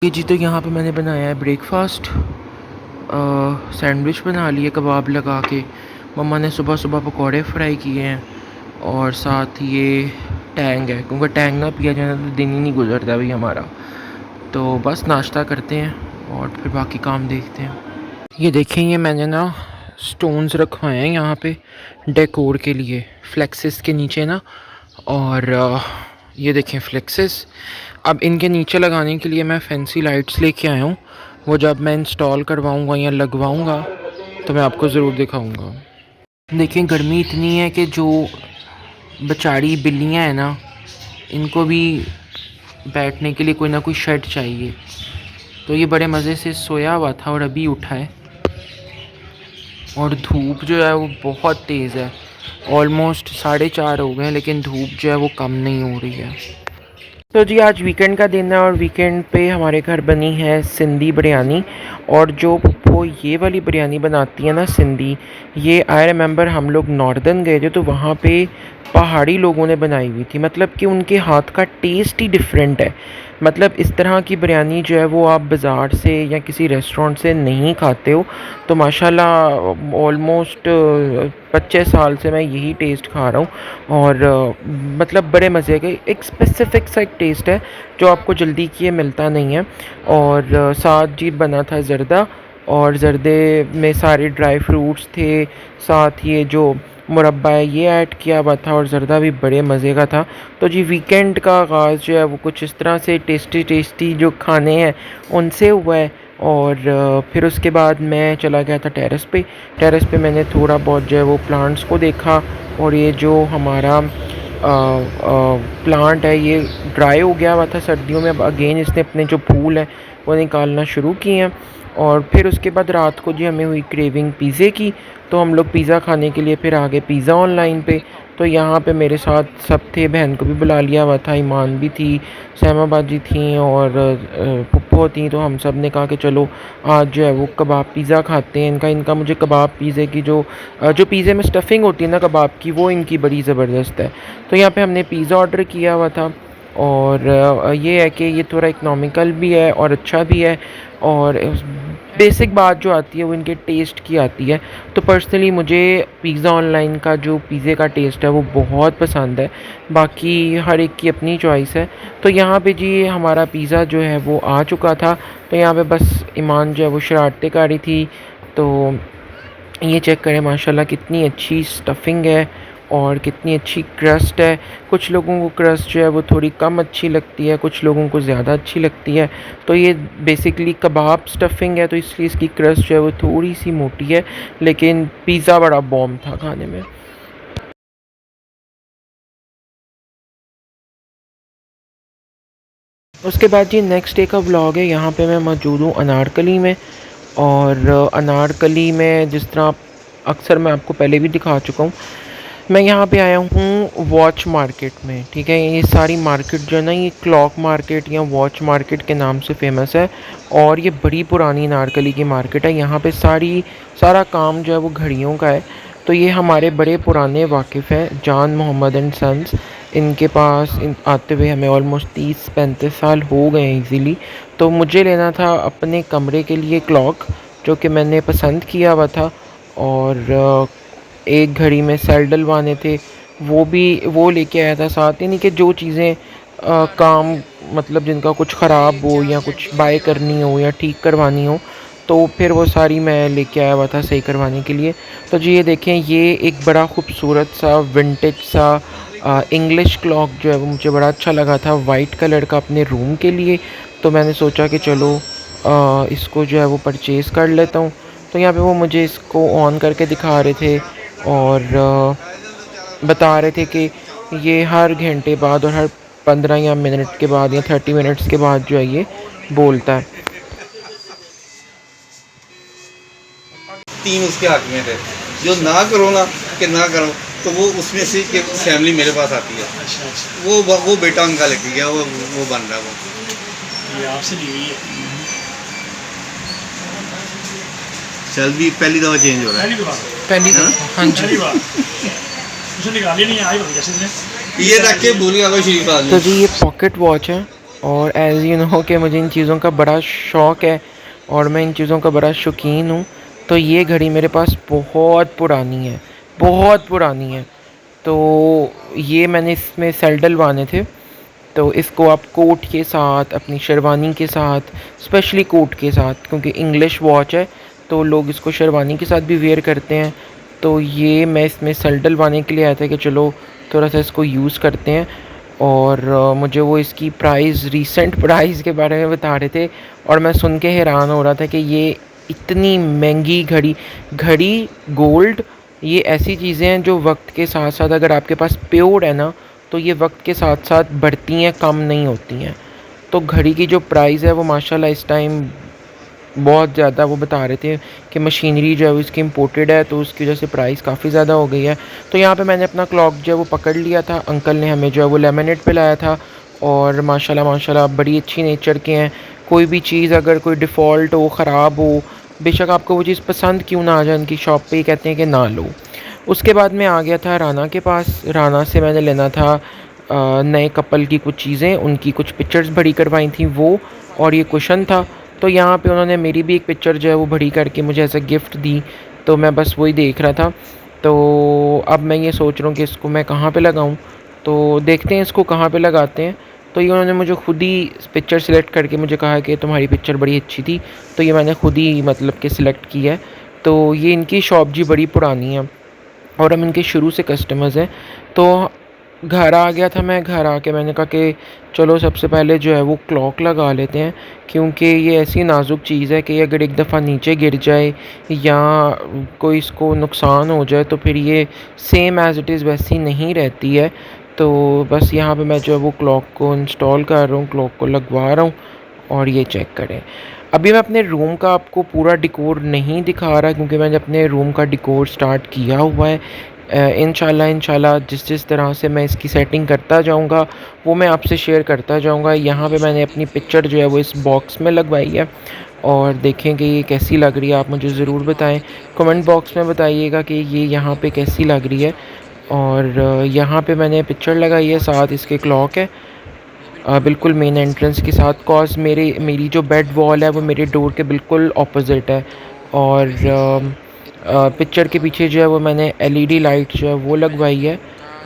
ये जी तो यहाँ पे मैंने बनाया है ब्रेकफास्ट। सैंडविच बना लिए कबाब लगा के। मम्मा ने सुबह सुबह पकौड़े फ्राई किए हैं और साथ ये टैंग है, क्योंकि टैंग ना पिया जाए तो दिन ही नहीं गुजरता भाई हमारा। तो बस नाश्ता करते हैं और फिर बाकी काम देखते हैं। ये देखें, ये मैंने ना स्टोन्स रखवाए हैं यहाँ पे डेकोर के लिए, फ्लेक्सिस के नीचे ना। और ये देखें फ्लेक्सिस। अब इनके नीचे लगाने के लिए मैं फैंसी लाइट्स लेके आया हूँ। वो जब मैं इंस्टॉल करवाऊँगा या लगवाऊँगा तो मैं आपको ज़रूर दिखाऊँगा। देखिए गर्मी इतनी है कि जो बेचारी बिल्लियाँ हैं ना, इनको भी बैठने के लिए कोई ना कोई शेड चाहिए। तो ये बड़े मज़े से सोया हुआ था और अभी उठा है। और धूप जो है वो बहुत तेज़ है, ऑलमोस्ट 4:30 हो गए, लेकिन धूप जो है वो कम नहीं हो रही है। तो जी आज वीकेंड का दिन है और वीकेंड पे हमारे घर बनी है सिंधी बिरयानी। और जो वो ये वाली बिरयानी बनाती है ना सिंधी, ये आई रिमेंबर हम लोग नॉर्दर्न गए थे तो वहाँ पे पहाड़ी लोगों ने बनाई हुई थी। मतलब कि उनके हाथ का टेस्ट ही डिफरेंट है। मतलब इस तरह की बिरयानी जो है वो आप बाज़ार से या किसी रेस्टोरेंट से नहीं खाते हो। तो माशाल्लाह ऑलमोस्ट 25 साल से मैं यही टेस्ट खा रहा हूँ। और मतलब बड़े मज़े के एक स्पेसिफिक सा एक टेस्ट है जो आपको जल्दी किए मिलता नहीं है। और साथ जी बना था ज़र्दा, और ज़र्दे में सारे ड्राई फ्रूट्स थे, साथ ये जो मुरब्बा है ये ऐड किया हुआ था, और ज़र्दा भी बड़े मज़े का था। तो जी वीकेंड का आगाज़ जो है वो कुछ इस तरह से टेस्टी टेस्टी जो खाने हैं उनसे हुआ है। और फिर उसके बाद मैं चला गया था टेरेस पे। टेरेस पे मैंने थोड़ा बहुत जो है वो प्लांट्स को देखा। और ये जो हमारा प्लांट है ये ड्राई हो गया हुआ था सर्दियों में, अब अगेन इसने अपने जो फूल हैं वो निकालना शुरू किए हैं। और फिर उसके बाद रात को जी हमें हुई क्रेविंग पिज़्ज़े की, तो हम लोग पिज़्ज़ा खाने के लिए फिर आ गए पिज़्ज़ा ऑनलाइन पे। तो यहाँ पे मेरे साथ सब थे, बहन को भी बुला लिया हुआ था, ईमान भी थी, सैमा बाजी थी और पुप्पो थी। तो हम सब ने कहा कि चलो आज जो है वो कबाब पिज़्ज़ा खाते हैं। इनका मुझे कबाब पिज़्ज़े की जो पिज़्ज़े में स्टफिंग होती है ना कबाब की, वो इनकी बड़ी ज़बरदस्त है। तो यहाँ पे हमने पिज़्ज़ा ऑर्डर किया हुआ था। और ये है कि ये थोड़ा इकनॉमिकल भी है और अच्छा भी है। और बेसिक बात जो आती है वो इनके टेस्ट की आती है। तो पर्सनली मुझे पिज़्ज़ा ऑनलाइन का जो पिज़्ज़े का टेस्ट है वो बहुत पसंद है। बाकी हर एक की अपनी चॉइस है। तो यहाँ पे जी हमारा पिज़्ज़ा जो है वो आ चुका था। तो यहाँ पे बस ईमान जो है वो शरारतें कर रही थी। तो ये चेक करें माशाल्लाह कितनी अच्छी स्टफिंग है और कितनी अच्छी क्रस्ट है। कुछ लोगों को क्रस्ट जो है वो थोड़ी कम अच्छी लगती है, कुछ लोगों को ज़्यादा अच्छी लगती है। तो ये बेसिकली कबाब स्टफिंग है तो इसलिए इसकी क्रस्ट जो है वो थोड़ी सी मोटी है, लेकिन पिज़्ज़ा बड़ा बॉम्ब था खाने में। उसके बाद जी नेक्स्ट डे का व्लॉग है। यहाँ पे मैं मौजूद हूँ अनारकली में। और अनारकली में जिस तरह अक्सर मैं आपको पहले भी दिखा चुका हूँ, मैं यहाँ पे आया हूँ वॉच मार्केट में। ठीक है, ये सारी मार्केट जो है ना ये क्लॉक मार्केट या वॉच मार्केट के नाम से फेमस है। और ये बड़ी पुरानी अनारकली की मार्केट है। यहाँ पे सारा काम जो है वो घड़ियों का है। तो ये हमारे बड़े पुराने वाकिफ़ हैं जान मोहम्मद एंड सन्स। इनके पास आते हुए हमें ऑलमोस्ट 30-35 साल हो गए हैं ईज़िली। तो मुझे लेना था अपने कमरे के लिए क्लॉक, जो कि मैंने पसंद किया हुआ था। और एक घड़ी में सेल डलवाने थे, वो लेके आया था साथ। यानी कि जो चीज़ें काम मतलब जिनका कुछ ख़राब हो या कुछ बाय करनी हो या ठीक करवानी हो, तो फिर वो सारी मैं लेके आया हुआ था सही करवाने के लिए। तो जी ये देखें, ये एक बड़ा ख़ूबसूरत सा विंटेज सा इंग्लिश क्लॉक जो है वो मुझे बड़ा अच्छा लगा था, वाइट कलर का अपने रूम के लिए। तो मैंने सोचा कि चलो इसको जो है वो परचेज़ कर लेता हूँ। तो यहाँ पे वो मुझे इसको ऑन करके दिखा रहे थे और बता रहे थे कि ये हर घंटे बाद और हर 15 या मिनट के बाद या 30 मिनट्स के बाद जो है ये बोलता है। 3 उसके हक में थे, जो ना करो ना कि ना करो, तो वो उसमें से कि फैमिली मेरे पास आती है। अच्छा। वो बेटा उनका लग गया, वो बन रहा है। वो ये आपसे ली हुई है। चल भी पहली दफ़ा चेंज हो रहा है। पहली दफ़ा हाँ जी। ये रख के भूल गया कोई शरीफ आदमी। तो जी ये पॉकेट वॉच है और एज़ यू नो कि मुझे इन चीज़ों का बड़ा शौक़ है और मैं इन चीज़ों का बड़ा शौकीन हूँ। तो ये घड़ी मेरे पास बहुत पुरानी है, बहुत पुरानी है। तो ये मैंने इसमें सेल डलवाने थे। तो इसको आप कोट के साथ, अपनी शेरवानी के साथ, स्पेशली कोट के साथ, क्योंकि इंग्लिश वॉच है तो लोग इसको शेरवानी के साथ भी वेयर करते हैं। तो ये मैं इसमें सेल डलवाने के लिए आया था कि चलो थोड़ा सा इसको यूज़ करते हैं। और मुझे वो इसकी प्राइस, रीसेंट प्राइस के बारे में बता रहे थे और मैं सुन के हैरान हो रहा था कि ये इतनी महंगी घड़ी गोल्ड, ये ऐसी चीज़ें हैं जो वक्त के साथ साथ, अगर आपके पास प्योर है ना, तो ये वक्त के साथ साथ बढ़ती हैं, कम नहीं होती हैं। तो घड़ी की जो प्राइस है वो माशाल्लाह इस टाइम बहुत ज़्यादा, वो बता रहे थे कि मशीनरी जो है वो इसकी इम्पोर्टेड है, तो उसकी वजह से प्राइस काफ़ी ज़्यादा हो गई है। तो यहाँ पे मैंने अपना क्लॉक जो है वो पकड़ लिया था। अंकल ने हमें जो है वो लेमिनेट पे लाया था और माशाल्लाह माशाल्लाह बड़ी अच्छी नेचर के हैं। कोई भी चीज़ अगर कोई डिफ़ॉल्ट हो, ख़राब हो, बेशक आपको वो चीज़ पसंद क्यों ना आ जाए, उनकी शॉप पे ही कहते हैं कि ना लो। उसके बाद मैं आ गया था राना के पास। राना से मैंने लेना था नए कपल की कुछ चीज़ें, उनकी कुछ पिक्चर्स बड़ी करवाई थी वो, और ये कुशन था। तो यहाँ पे उन्होंने मेरी भी एक पिक्चर जो है वो बड़ी करके मुझे एज़ अ गिफ्ट दी। तो मैं बस वही देख रहा था। तो अब मैं ये सोच रहा हूँ कि इसको मैं कहाँ पे लगाऊँ। तो देखते हैं इसको कहाँ पे लगाते हैं। तो ये उन्होंने मुझे खुद ही पिक्चर सेलेक्ट करके मुझे कहा कि तुम्हारी पिक्चर बड़ी अच्छी थी। तो ये मैंने खुद ही मतलब कि सिलेक्ट की है। तो ये इनकी शॉप जी बड़ी पुरानी है और हम इनके शुरू से कस्टमर्स हैं। तो घर आ गया था मैं। घर आके मैंने कहा कि चलो सबसे पहले जो है वो क्लॉक लगा लेते हैं, क्योंकि ये ऐसी नाजुक चीज़ है कि अगर एक दफ़ा नीचे गिर जाए या कोई इसको नुकसान हो जाए तो फिर ये सेम एज़ इट इज़ वैसी नहीं रहती है। तो बस यहाँ पे मैं जो है वो क्लॉक को इंस्टॉल कर रहा हूँ, क्लॉक को लगवा रहा हूँ। और ये चेक करें, अभी मैं अपने रूम का आपको पूरा डिकोर नहीं दिखा रहा क्योंकि मैंने अपने रूम का डिकोर स्टार्ट किया हुआ है। इंशाल्लाह जिस तरह से मैं इसकी सेटिंग करता जाऊंगा वो मैं आपसे शेयर करता जाऊंगा। यहाँ पे मैंने अपनी पिक्चर जो है वो इस बॉक्स में लगवाई है और देखें कि ये कैसी लग रही है। आप मुझे ज़रूर बताएं, कमेंट बॉक्स में बताइएगा कि ये यहाँ पे कैसी लग रही है। और यहाँ पे मैंने पिक्चर लगाई है, साथ इसके क्लॉक है बिल्कुल मेन एंट्रेंस के साथ। कॉज मेरी जो बेड वॉल है वो मेरे डोर के बिल्कुल ऑपोजिट है। और पिक्चर के पीछे जो है वो मैंने एलईडी लाइट जो है वो लगवाई है।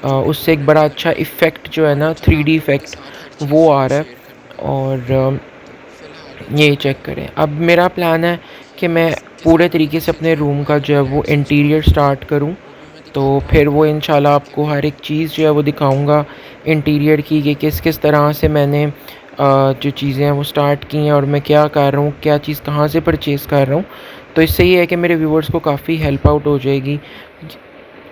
उससे एक बड़ा अच्छा इफ़ेक्ट जो है ना, 3D इफ़ेक्ट वो आ रहा है। और ये चेक करें, अब मेरा प्लान है कि मैं पूरे तरीके से अपने रूम का जो है वो इंटीरियर स्टार्ट करूं। तो फिर वो इंशाल्लाह आपको हर एक चीज़ जो है वो दिखाऊंगा इंटीरियर की, कि किस तरह से मैंने जो चीज़ें हैं वो स्टार्ट की हैं और मैं क्या कर रहा हूँ, क्या चीज़ कहाँ से परचेज़ कर रहा हूँ। तो इससे ये है कि मेरे व्यूवर्स को काफ़ी हेल्प आउट हो जाएगी।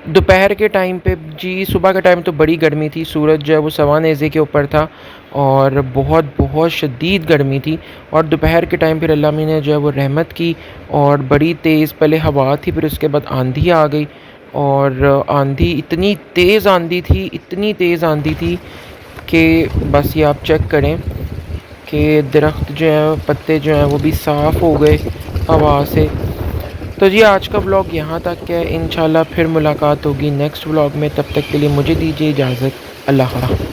दोपहर के टाइम पे जी, सुबह के टाइम तो बड़ी गर्मी थी, सूरज जो है वो सवा नेज़े के ऊपर था और बहुत बहुत शदीद गर्मी थी। और दोपहर के टाइम फिर अल्लाह मियां ने जो है वो रहमत की और बड़ी तेज़ पहले हवा थी, फिर उसके बाद आंधी आ गई। और आंधी इतनी तेज़ आंधी थी, इतनी तेज़ आंधी थी कि बस ये आप चेक करें कि दरख्त जो है, पत्ते जो हैं वो भी साफ़ हो गए हवा से। तो जी आज का व्लॉग यहाँ तक है। इंशाल्लाह फिर मुलाकात होगी नेक्स्ट व्लॉग में। तब तक के लिए मुझे दीजिए इजाज़त। अल्लाह हाफ़िज़।